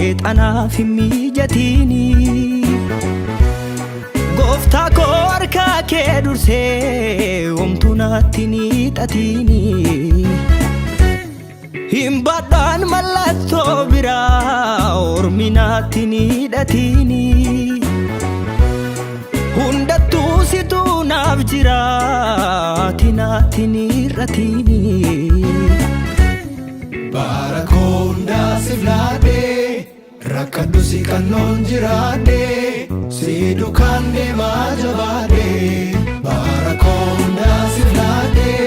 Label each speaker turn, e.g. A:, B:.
A: seexanaaf hin mijatini. Gooftaa koo harka kee dursee homtuu naatti hin hiixatini. Hin badhaan mallattoo biraa ormi naatti hin hidhatini. Hundattuu situu naaf jiraati naatti hin hir'atini.
B: Bara koo hundaa si filadhee rakkadhu si kannoon jiraadhee si duukaan deemaa jabaadhee. Bara koo hundaa si filadhee